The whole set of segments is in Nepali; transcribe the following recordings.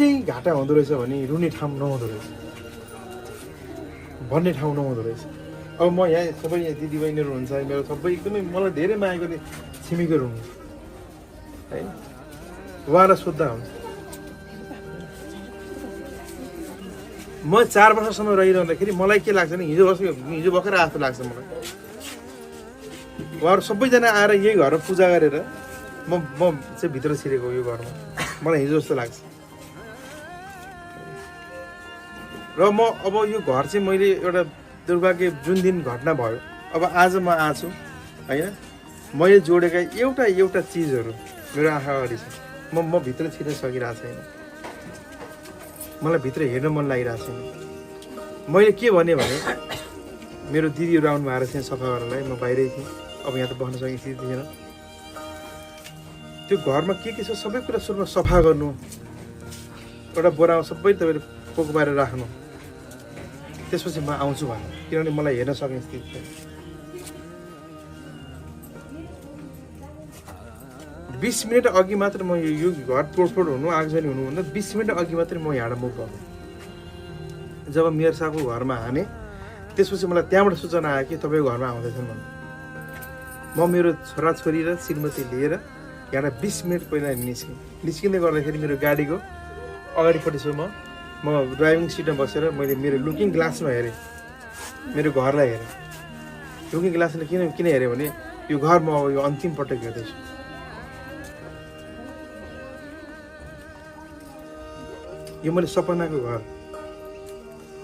चाहिँ घाटा हुँदो रहेछ भने रुने ठाउँ नहुँदो रहेछ, भन्ने ठाउँ नहुँदो रहेछ। अब म यहाँ सबै यहाँ दिदीबहिनीहरू हुन्छ, मेरो सबै एकदमै मलाई धेरै माया गर्ने छिमेकीहरू हुनुहुन्छ है, उहाँलाई सोद्धा हुन्छ। म 4 वर्षसम्म रहिरहँदाखेरि मलाई के लाग्छ नि, हिजो भर्खर आएको लाग्छ मलाई। उहाँहरू सबैजना आएर यही घरमा पूजा गरेर म चाहिँ भित्र छिरेको यो घरमा, मलाई हिजो जस्तो लाग्छ। र म अब यो घर चाहिँ मैले एउटा दुर्भाग्य जुन दिन घटना भयो, अब आज म आछु होइन, मैले जोडेका एउटा चिजहरू मेरो आँखा अगाडि छ, म भित्र छिर्न सकिरहेको छैन, मलाई भित्र हेर्न मन लागिरहेको छैन। मैले के भने मेरो दिदीहरू आउनु भएको थियो सफा गर्नलाई, म बाहिरै थिएँ, अब यहाँ त बस्न सकिने स्थिति थिएन। त्यो घरमा के छ सबै कुरा सुरुमा सफा गर्नु, एउटा बोरामा सबै तपाईँले पोको पारेर राख्नु, त्यसपछि म आउँछु भन्नु, किनभने मलाई हेर्न सक्ने स्थिति थियो। 20 मिनट अघि मात्र म यो घर तोडफोड हुनु आगजनी हुनुभन्दा 20 मिनट अघि मात्रै म यहाँबाट मुभ भएको। जब मेयर साहबको घरमा हाने त्यसपछि मलाई त्यहाँबाट सूचना आयो कि तपाईँको घरमा आउँदैछन् भन्नु। म मेरो छोराछोरी र श्रीमती लिएर यहाँबाट 20 मिनट पहिला निस्किँदै गर्दाखेरि मेरो गाडीको अगाडिपट्टि छु म ड्राइभिङ सिटमा बसेर मैले मेरो लुकिङ ग्लासमा हेरेँ, मेरो घरलाई हेरेँ। लुकिङ ग्लासले किन हेरेँ भने यो घर म अब यो अन्तिम पटक हेर्दैछु। यो मैले सपनाको घर,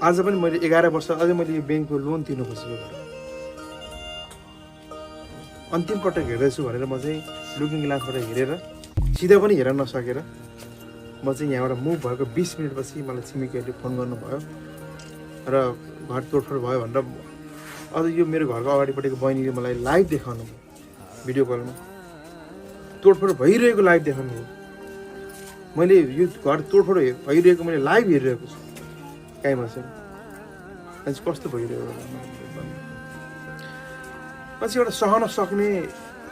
आज पनि मैले 11 वर्ष अझै मैले यो ब्याङ्कको लोन तिर्नुपर्छ। यो घर अन्तिम पटक हेर्दैछु भनेर म चाहिँ लुकिङ ग्लासबाट हेरेर सिधा पनि हेर्न नसकेर म चाहिँ यहाँबाट मुभ भएको 20 मिनटपछि मलाई छिमेकीहरूले फोन गर्नुभयो र घर तोडफोड भयो भनेर। अझ यो मेरो घरको अगाडिपट्टिको बहिनीले मलाई लाइभ देखाउनु भयो, भिडियो कलमा तोडफोड भइरहेको लाइभ देखाउनु भयो। मैले यो घर तोडफोड भइरहेको मैले लाइभ हेरिरहेको छु, कहीँ बसेर मान्छे कस्तो भइरहेको। पछि एउटा सहन सक्ने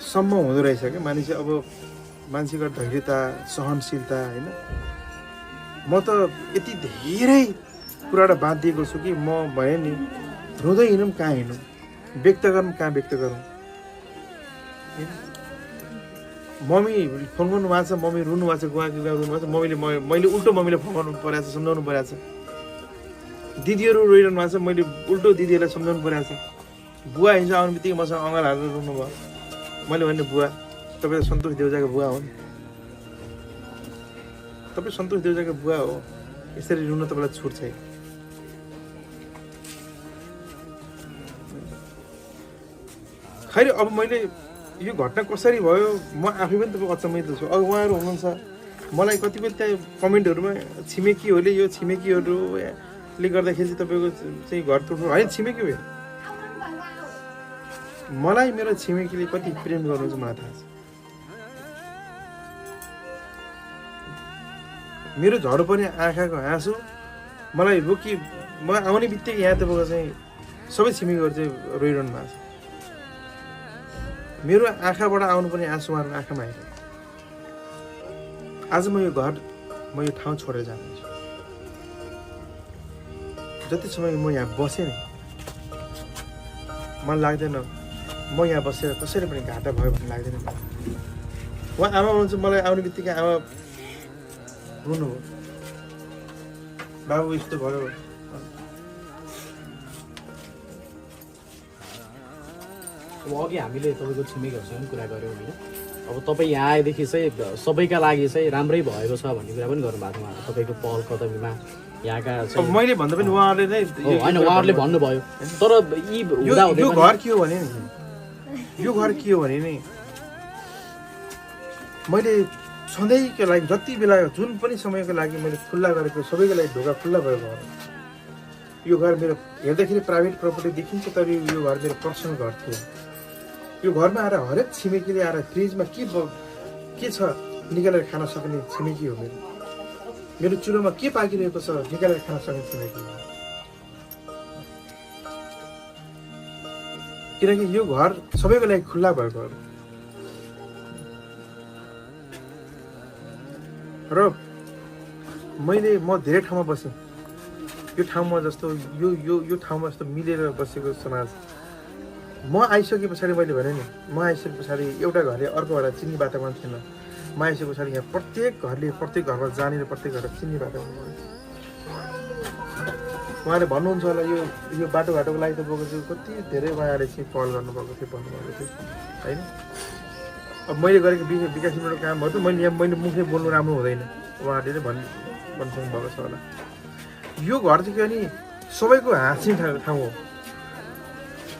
सम्म हुँदो रहेछ क्या मानिस। अब मान्छेको धैर्यता, सहनशीलता होइन। म त यति धेरै कुराबाट बाँधिएको छु कि म भए नि रुँदै हिँडौँ कहाँ हिँडौँ, व्यक्त गरौँ कहाँ व्यक्त गरौँ। मम्मी फोन गर्नु भएको छ, मम्मी रुनु भएको छ, गुवा रुनु भएको छ, मैले उल्टो मम्मीलाई फोन गर्नु परेको छ, सम्झाउनु परेको छ। दिदीहरू रोइरहनु भएको छ, मैले उल्टो दिदीहरूलाई सम्झाउनु परेको छ। बुवा हिजो आउने बित्तिकै मसँग अँगाल हालेर रुनु भयो। मैले भने बुवा तपाईँ सन्तोष देउजाको बुवा हो नि, तपाईँ सन्तोष देउजाको बुवा हो, यसरी रुन तपाईँलाई छुट छैन। खैर अब मैले यो घटना कसरी भयो म आफै पनि तपाईँ अचम्मित छु। अब उहाँहरू हुनुहुन्छ, मलाई कतिपय त्यहाँ कमेन्टहरूमा छिमेकीहरूले यो छिमेकीहरूले गर्दाखेरि चाहिँ तपाईँको चाहिँ घर तोड्नु होइन, छिमेकी हो। मलाई मेरो छिमेकीले कति प्रेम गर्नुहुन्छ मलाई थाहा छ। मेरो झडो पनि आँखाको हाँसो मलाई रोकी, म आउने बित्तिकै यहाँ तपाईँको चाहिँ सबै छिमेकीहरू चाहिँ रोइरहनु भएको छ। मेरो आँखाबाट आउनु पनि आँसु उहाँहरूको आँखामा आइरहेको। आज म यो घर, म यो ठाउँ छोडेर जान्छु। जति समय म यहाँ बसेँ नि मलाई लाग्दैन म यहाँ बसेर कसरी पनि घाटा भयो भन्ने लाग्दैन मलाई। उहाँ आमा हुनुहुन्छ, मलाई आउने बित्तिकै आमा रुनु हो, बाबु यस्तो भयो। अब अघि हामीले तपाईँको छिमेकीहरूसँग कुरा गऱ्यौँ होइन, अब तपाईँ यहाँ आएदेखि चाहिँ सबैका लागि चाहिँ राम्रै भएको छ भन्ने कुरा पनि गर्नुभएको थियो तपाईँको पहल कदमीमा यहाँका। मैले भन्दा पनि उहाँहरूले नै होइन, उहाँहरूले भन्नुभयो। तर यो घर के हो भने नि, यो घर के हो भने नि मैले सधैँको लागि जति बेला जुन पनि समयको लागि मैले खुल्ला गरेको सबैको लागि ढोका खुल्ला भएको घर। यो घर मेरो हेर्दाखेरि प्राइभेट प्रपर्टी देखिन्छ, तर यो घर मेरो पर्सनल घर थियो। यो घरमा आएर हरेक छिमेकीले आएर फ्रिजमा के छ निकालेर खान सक्ने छिमेकी हो। मेरो चुलोमा के पाकिरहेको छ निकालेर खान सक्ने छिमेकी हो। किनकि यो घर सबैको लागि खुल्ला भएको हो। र म म धेरै ठाउँमा बसेँ यो ठाउँमा जस्तो यो ठाउँमा जस्तो मिलेर बसेको समाज म आइसके पछाडि मैले भने नि म आइसके पछाडि एउटा घरले अर्को घरलाई चिन्ने वातावरण थिएन म आइसके पछाडि यहाँ प्रत्येक घरले प्रत्येक घरमा जाने र प्रत्येक घरलाई चिन्ने वातावरण भयो उहाँले भन्नुहुन्छ होला यो बाटोघाटोको लागि त बोको चाहिँ कति धेरै उहाँले चाहिँ पहल गर्नुभएको थियो भन्नुभएको थियो होइन अब मैले गरेको विकास निर्माणको कामहरू त मैले मुखले बोल्नु राम्रो हुँदैन उहाँहरूले नै भनिसक्नु भएको छ होला यो घर चाहिँ के भने सबैको हाँस्ने ठाउँ हो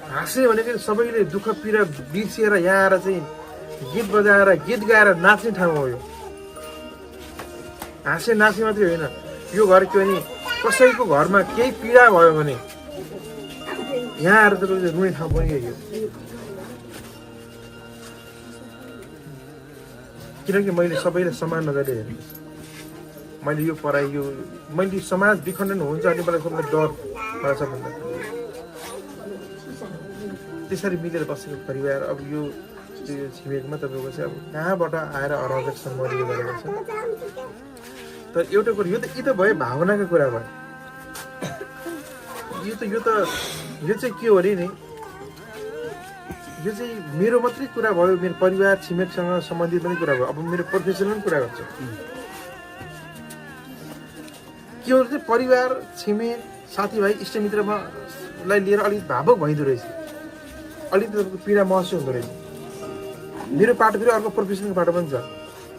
हाँस्ने भनेको सबैले दुःख पीडा बिर्सिएर यहाँ आएर चाहिँ गीत बजाएर गीत गाएर नाच्ने ठाउँ हो यो हाँस्ने नाच्ने मात्रै होइन यो घर के भने कसैको घरमा केही पीडा भयो भने यहाँ आएर तपाईँले रुने ठाउँ पनि यो किनकि मैले सबैलाई समान नजरले हेरेँ मैले यो पढाइ यो मैले समाज विखण्डन हुन्छ अनि मलाई सबैलाई डर लाग्छ भन्दा त्यसरी मिलेर बसेको परिवार अब यो छिमेकमा तपाईँको चाहिँ अब कहाँबाट आएर अराजकसम्म यो गरेको छ तर एउटा कुरो यो त भयो भावनाको कुरा भयो यो चाहिँ के हो अरे नि यो चाहिँ मेरो मात्रै कुरा भयो मेरो परिवार छिमेकसँग सम्बन्धित पनि कुरा भयो अब मेरो प्रोफेसनल पनि कुरा गर्छु के हो चाहिँ परिवार छिमेक साथीभाइ इष्टमित्रमा लाई लिएर अलिक भावुक भइदो रहेछ अलिक तपाईँको पीडा महसुस हुँदो रहेछ मेरो पाटो फेरि अर्को प्रोफेसनको पाटो पनि छ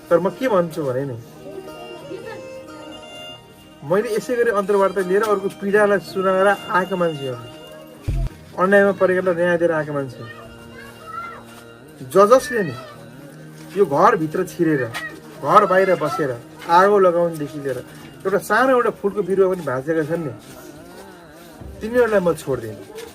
तर म के भन्छु भने नि मैले यसै गरी अन्तर्वार्ता लिएर अर्को पीडालाई सुनाएर आएको मान्छे हो अन्यायमा परेकालाई न्याय दिएर आएको मान्छे जसले नि यो घरभित्र छिरेर घर बाहिर बसेर आगो लगाउनुदेखि लिएर एउटा सानो एउटा फुलको बिरुवा पनि भाँचेका छन् नि तिनीहरूलाई म छोड्दिनँ